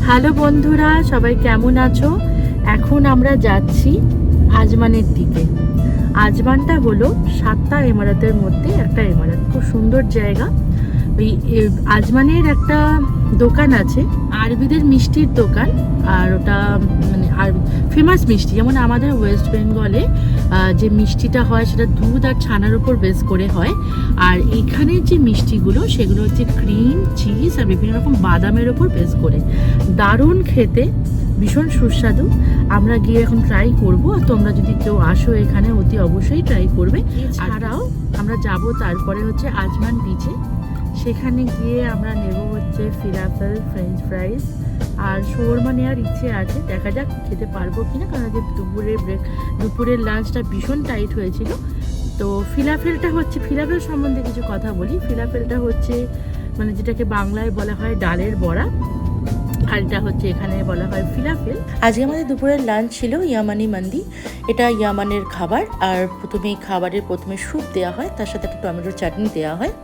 Hello বন্ধুরা, সবাই কেমন আছো? এখন আমরা যাচ্ছি আজমানের দিকে। আজমানটা হলো 7টা ইমারতের মধ্যে একটা ইমারত, খুব সুন্দর জায়গা। ওই আজমানের একটা দোকান আছে, আরবিদের মিষ্টির দোকান। আর ওটা মানে আর ফেমাস মিষ্টি, যেমন আমাদের ওয়েস্ট বেঙ্গলে যে মিষ্টিটা হয় সেটা দুধ আর ছানার উপর বেস করে হয়। আর এখানের যে মিষ্টিগুলো সেগুলো হচ্ছে ক্রিম, চিজ আর বিভিন্ন রকম বাদামের ওপর বেস করে। দারুণ খেতে, ভীষণ সুস্বাদু। আমরা গিয়ে এখন ট্রাই করব। তোমরা যদি কেউ আসো এখানে অতি অবশ্যই ট্রাই করবে। এছাড়াও আমরা যাব তারপরে হচ্ছে আজমান বিচে। সেখানে গিয়ে আমরা নেব হচ্ছে ফিলাফেল, ফ্রেঞ্চ ফ্রাইজ আর শোরমা নেওয়ার ইচ্ছে আছে। দেখা যাক খেতে পারবো কিনা, কারণ যে দুপুরের লাঞ্চটা ভীষণ টাইট হয়েছিল। তো ফিলাফেল সম্বন্ধে কিছু কথা বলি। ফিলাফেলটা হচ্ছে মানে যেটাকে বাংলায় বলা হয় ডালের বড়া, আর এটা হচ্ছে এখানে বলা হয় ফিলাফেল। আজকে আমাদের দুপুরের লাঞ্চ ছিল ইয়ামানি মান্দি। এটা ইয়ামানের খাবার। আর প্রথমে স্যুপ দেওয়া হয়, তার সাথে একটা টমেটোর চাটনি দেওয়া হয়।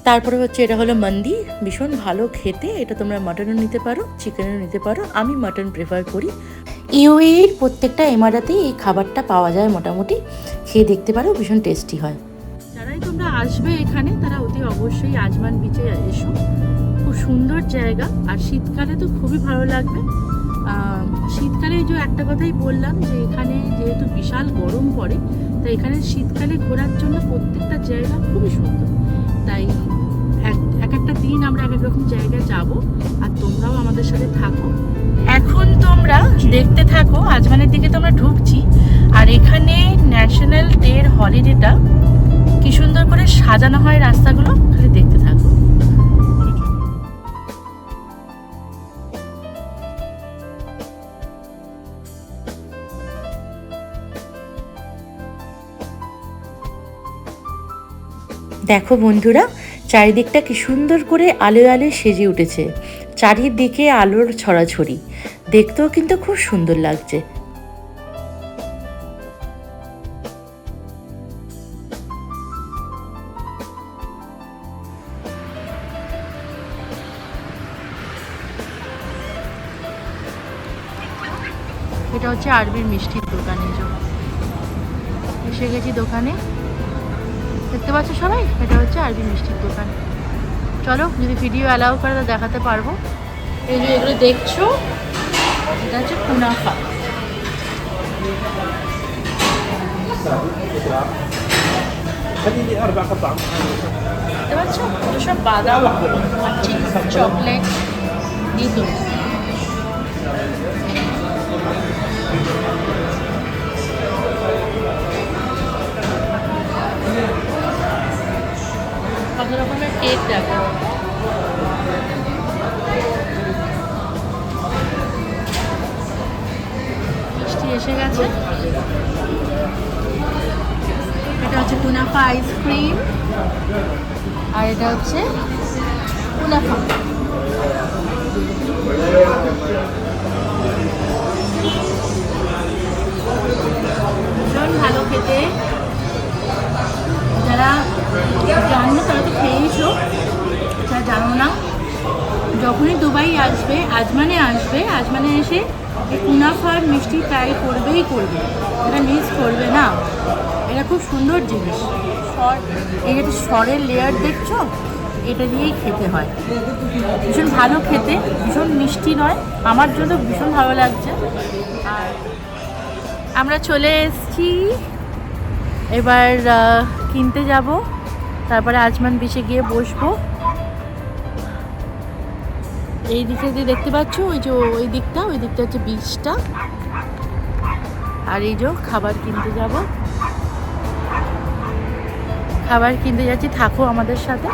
তারপরে হচ্ছে এটা হলো মান্দি, ভীষণ ভালো খেতে। এটা তোমরা মাটনও নিতে পারো, চিকেনও নিতে পারো। আমি মাটন প্রেফার করি। ইউএইর প্রত্যেকটা ইমারাতেই এই খাবারটা পাওয়া যায় মোটামুটি। খেয়ে দেখতে পারো, ভীষণ টেস্টি হয়। যারাই তোমরা আসবে এখানে তারা অতি অবশ্যই আজমান বিচে এসো, খুব সুন্দর জায়গা। আর শীতকালে তো খুবই ভালো লাগবে। শীতকালে যে একটা কথাই বললাম যে এখানে যেহেতু বিশাল গরম পড়ে, তাই এখানে শীতকালে ঘোরার জন্য প্রত্যেকটা জায়গা খুবই সুন্দর। তাই এক একটা দিন আমরা এক এক রকম জায়গায় যাব, আর তোমরাও আমাদের সাথে থাকো। এখন তোমরা দেখতে থাকো, আজমানের দিকে তোমরা ঢুকছি। আর এখানে ন্যাশনাল ডের হলিডেটা কি সুন্দর করে সাজানো হয় রাস্তাগুলো, খালি দেখতে থাকো। দেখো বন্ধুরা, চারিদিকটা কি সুন্দর করে আলোয় আলোয় সেজে উঠেছে। চারিদিকে আলোর ছড়াছড়ি, দেখতেও কিন্তু খুব সুন্দর লাগছে। এটা হচ্ছে আরবির মিষ্টির দোকানে, এসে গেছি দোকানে। দেখতে পাচ্ছ সবাই, এটা হচ্ছে আরবি মিষ্টির দোকান। চলো, যদি ভিডিও অ্যালাউ করে তো দেখাতে পারবো। এই যে এগুলো দেখছো, এটা হচ্ছে কুনাফা। দেখতে পাচ্ছ, এটা সব বাদাম, চকলেট দিয়ে তৈরি। কত রকমের কেক দেখো। মিষ্টি এসে গেছে। এটা হচ্ছে কুনাফা আইসক্রিম, আর এটা হচ্ছে কুনাফা। ভীষণ ভালো খেতে। যারা জানো তারা তো খেয়েইছো, যারা জানো না, যখনই দুবাই আসবে, আজমানে এসে এই কুনাফার মিষ্টি ট্রাই করবেই করবে, এটা মিস করবে না। এটা খুব সুন্দর জিনিস। এই যে সরের লেয়ার দেখছো, এটা দিয়েই খেতে হয়। ভীষণ ভালো খেতে, ভীষণ মিষ্টি নয়, আমার জন্য ভীষণ ভালো লাগছে। আর আমরা চলে এসেছি, এবার কিনতে যাব, তারপরে আজমান বিচে গিয়ে বসবো। এই দিকে যে দেখতে পাচ্ছ, ওই দিকটা হচ্ছে বিচটা। আর এই যে খাবার কিনতে যাব, খাবার কিনতে যাচ্ছি, থাকো আমাদের সাথে।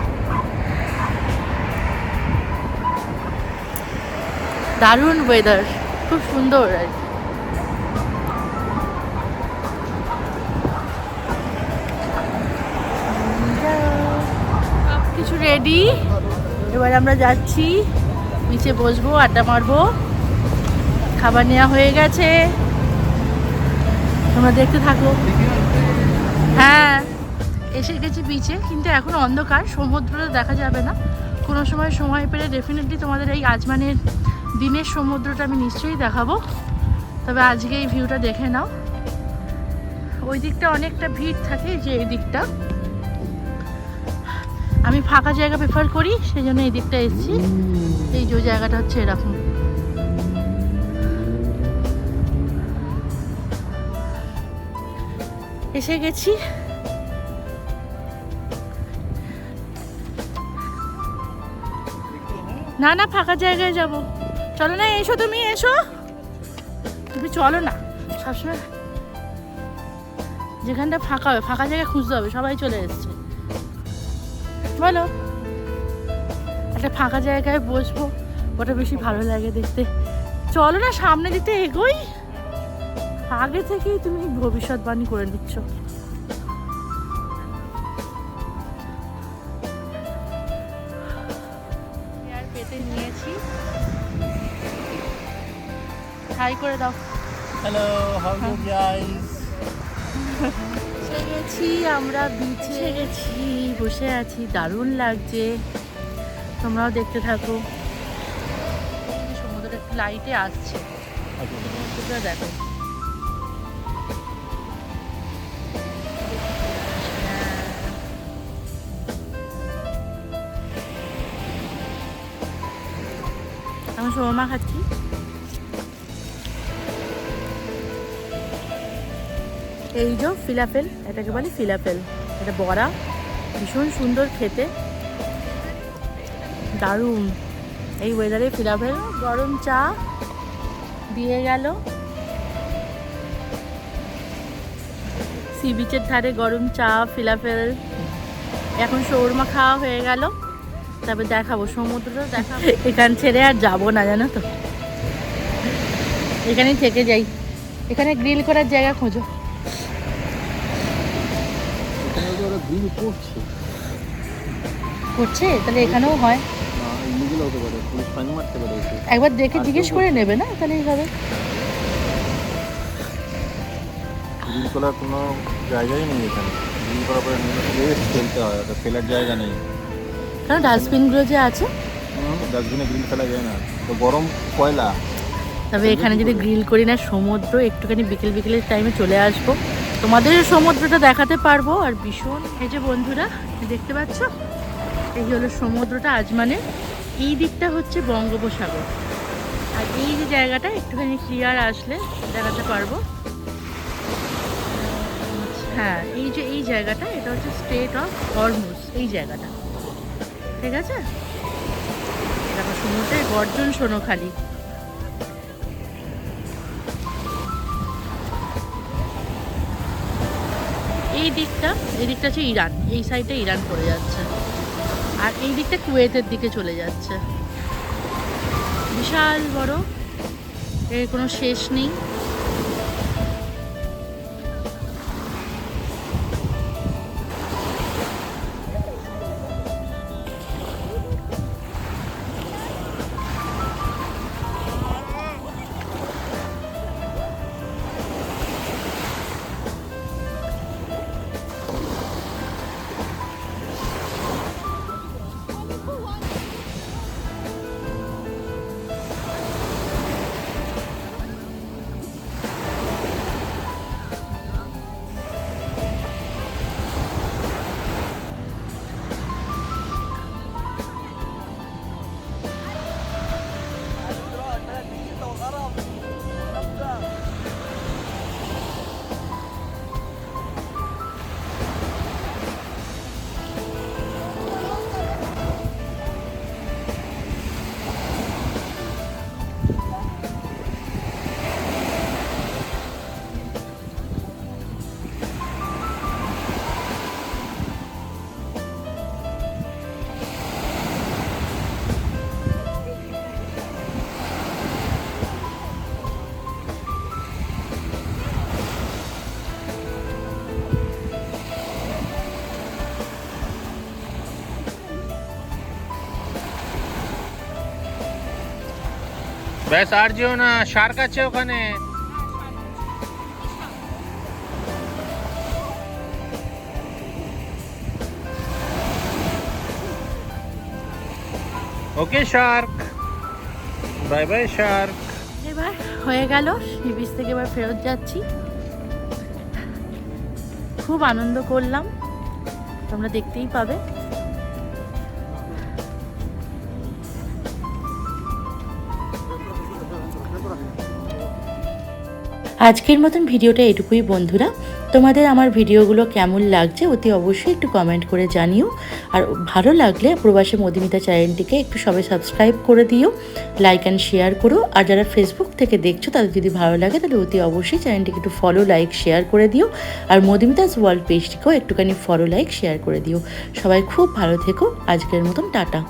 দারুণ ওয়েদার, খুব সুন্দর। আর সব কিছু রেডি, এবার আমরা যাচ্ছি নিচে, বসবো, আড্ডা মারবো। খাবার নেওয়া হয়ে গেছে, তোমরা দেখতে থাকো। হ্যাঁ, এসে গেছি বিচে, কিন্তু এখন অন্ধকার, সমুদ্রটা দেখা যাবে না। কোনো সময় পেলে ডেফিনেটলি তোমাদের এই আজমানের দিনের সমুদ্রটা আমি নিশ্চয়ই দেখাবো, তবে আজকে এই ভিউটা দেখে নাও। ওই দিকটা অনেকটা ভিড় থাকে, যে এই দিকটা আমি ফাঁকা জায়গা প্রেফার করি, সেই জন্য এই দিকটা এসেছি। এই যে জায়গাটা হচ্ছে এরকম। এসে গেছি। না না, ফাঁকা জায়গায় যাব। চলো না, এসো, তুমি এসো, তুমি চলো না। সবসময় যেখানটা ফাঁকা হবে, ফাঁকা জায়গা খুঁজতে হবে। সবাই চলে এসছে, বলো একটা ফাঁকা জায়গায় বসবো, ওটা বেশি ভালো লাগে দেখতে। চলো না, সামনে দিতে এগোই। আগে থেকেই তুমি ভবিষ্যৎবাণী করে দিচ্ছ। আর পেতে নিয়েছি, হাই করে দাও। Hello, how are you guys? এসে গেছি আমরা, বিচে গেছি, বসে আছি, দারুণ লাগছে। তোমরাও দেখতে থাকো। সমুদ্রের একটু লাইটে আসছে, সেটা দেখো। আমি শর্মা খাচ্ছি। এই যে ফিলাফেল, এটাকে বলে ফিলাফেল। এটা বড়া, ভীষণ সুন্দর খেতে, দারুণ। এই ওয়েদারে ফিলাফেল, গরম চা দিয়ে গেল। সি বিচের ধারে গরম চা, ফিলাফেল। এখন শোরমা খাওয়া হয়ে গেল, তারপর দেখাবো সমুদ্রটা দেখাবো। এখান ছেড়ে আর যাবো না, জানো তো, এখানেই থেকে যাই। এখানে গ্রিল করার জায়গা খোঁজো। করছে, তাহলে এখানেও হয়। একবার দেখে জিজ্ঞেস করে নেবে না, তাহলে এইভাবে। গ্রিল করার কোনো জায়গাই নেই এখানে। গ্রিল করার পরে ফেলতে হয়, ওটা ফেলার জায়গা নেই। কারণ ডাস্টবিনগুলো যে আছে, ডাস্টবিনে গ্রিল ফেলা যায় না, তো গরম কয়লা। তবে এখানে যদি গ্রিল করি না, সমুদ্র একটুখানি বিকেল বিকেলের টাইমে চলে আসবো, তোমাদের সমুদ্রটা দেখাতে পারবো। আর ভীষণ, এই যে বন্ধুরা দেখতে পাচ্ছ, এই হলো সমুদ্রটা আজমানের। এই দিকটা হচ্ছে বঙ্গোপসাগর, আর এই যে জায়গাটা একটুখানি ক্লিয়ার আসলে দেখাতে পারবো। হ্যাঁ, এই যে এই জায়গাটা, এটা হচ্ছে স্ট্রেট অফ হরমুজ, এই জায়গাটা, ঠিক আছে। দেখো সমুদ্রের গর্জন শোনো খালি। এই দিকটা হচ্ছে ইরান, এই সাইডে ইরান পড়ে যাচ্ছে, আর এই দিকটা কুয়েতের দিকে চলে যাচ্ছে। বিশাল বড়, এর কোনো শেষ নেই। ব্যাস, আর যেও না, শার্ক আছে ওখানে। ওকে শার্ক। Bye bye Shark. এবার হয়ে গেল, সি বিচ থেকে এবার ফেরত যাচ্ছি। খুব আনন্দ করলাম, তোমরা দেখতেই পাবে। আজকের মতন ভিডিওটা এটুকুই বন্ধুরা। তোমাদের আমার ভিডিওগুলো কেমন লাগছে অতি অবশ্যই একটু কমেন্ট করে জানিও। আর ভালো লাগলে প্রবাসী মধুমিতা চ্যানেলটিকে একটু সবাই সাবস্ক্রাইব করে দিও, লাইক অ্যান্ড শেয়ার করো। আর যারা ফেসবুক থেকে দেখছো তাদের যদি ভালো লাগে তাহলে অতি অবশ্যই চ্যানেলটিকে একটু ফলো, লাইক, শেয়ার করে দিও। আর মধুমিতাস ওয়ার্ল্ড পেজটিকেও একটুখানি ফলো, লাইক, শেয়ার করে দিও। সবাই খুব ভালো থেকো। আজকের মতন টাটা।